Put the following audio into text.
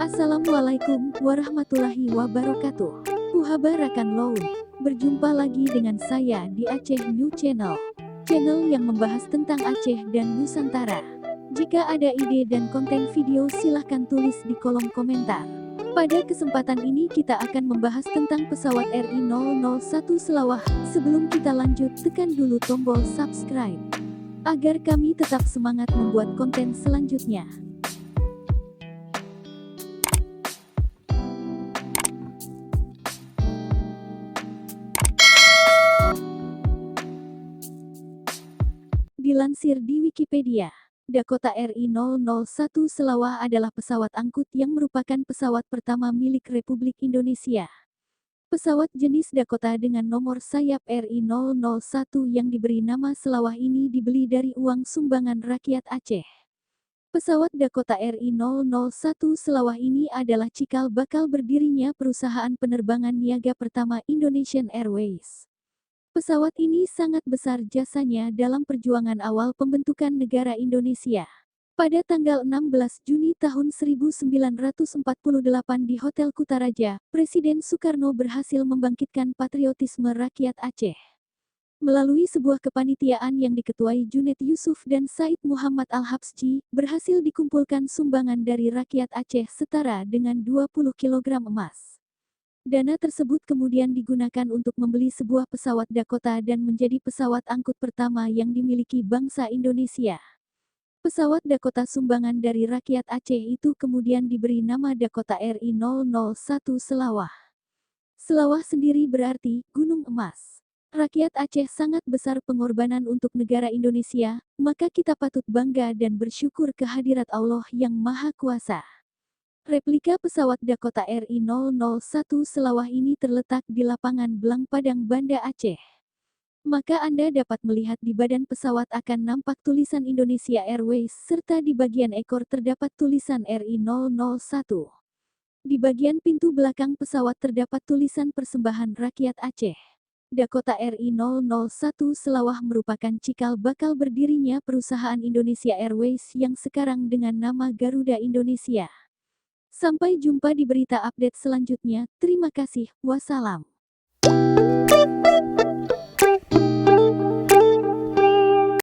Assalamualaikum warahmatullahi wabarakatuh. Puhaba Rakan Loun. Berjumpa lagi dengan saya di Aceh New Channel. Channel yang membahas tentang Aceh dan Nusantara. Jika ada ide dan konten video silahkan tulis di kolom komentar. Pada kesempatan ini kita akan membahas tentang pesawat RI001 Selawah. Sebelum kita lanjut, tekan dulu tombol subscribe agar kami tetap semangat membuat konten selanjutnya. Dilansir di Wikipedia, Dakota RI001 Selawah adalah pesawat angkut yang merupakan pesawat pertama milik Republik Indonesia. Pesawat jenis Dakota dengan nomor sayap RI001 yang diberi nama Selawah ini dibeli dari uang sumbangan rakyat Aceh. Pesawat Dakota RI001 Selawah ini adalah cikal bakal berdirinya perusahaan penerbangan niaga pertama Indonesian Airways. Pesawat ini sangat besar jasanya dalam perjuangan awal pembentukan negara Indonesia. Pada tanggal 16 Juni tahun 1948 di Hotel Kutaraja, Presiden Soekarno berhasil membangkitkan patriotisme rakyat Aceh. Melalui sebuah kepanitiaan yang diketuai Junet Yusuf dan Said Muhammad Al-Habsyi, berhasil dikumpulkan sumbangan dari rakyat Aceh setara dengan 20 kg emas. Dana tersebut kemudian digunakan untuk membeli sebuah pesawat Dakota dan menjadi pesawat angkut pertama yang dimiliki bangsa Indonesia. Pesawat Dakota sumbangan dari rakyat Aceh itu kemudian diberi nama Dakota RI001 Selawah. Selawah sendiri berarti gunung emas. Rakyat Aceh sangat besar pengorbanan untuk negara Indonesia, maka kita patut bangga dan bersyukur kehadirat Allah yang Maha Kuasa. Replika pesawat Dakota RI001 Selawah ini terletak di lapangan Belang Padang, Banda Aceh. Maka Anda dapat melihat di badan pesawat akan nampak tulisan Indonesia Airways serta di bagian ekor terdapat tulisan RI001. Di bagian pintu belakang pesawat terdapat tulisan persembahan rakyat Aceh. Dakota RI001 Selawah merupakan cikal bakal berdirinya perusahaan Indonesia Airways yang sekarang dengan nama Garuda Indonesia. Sampai jumpa di berita update selanjutnya. Terima kasih. Wassalam.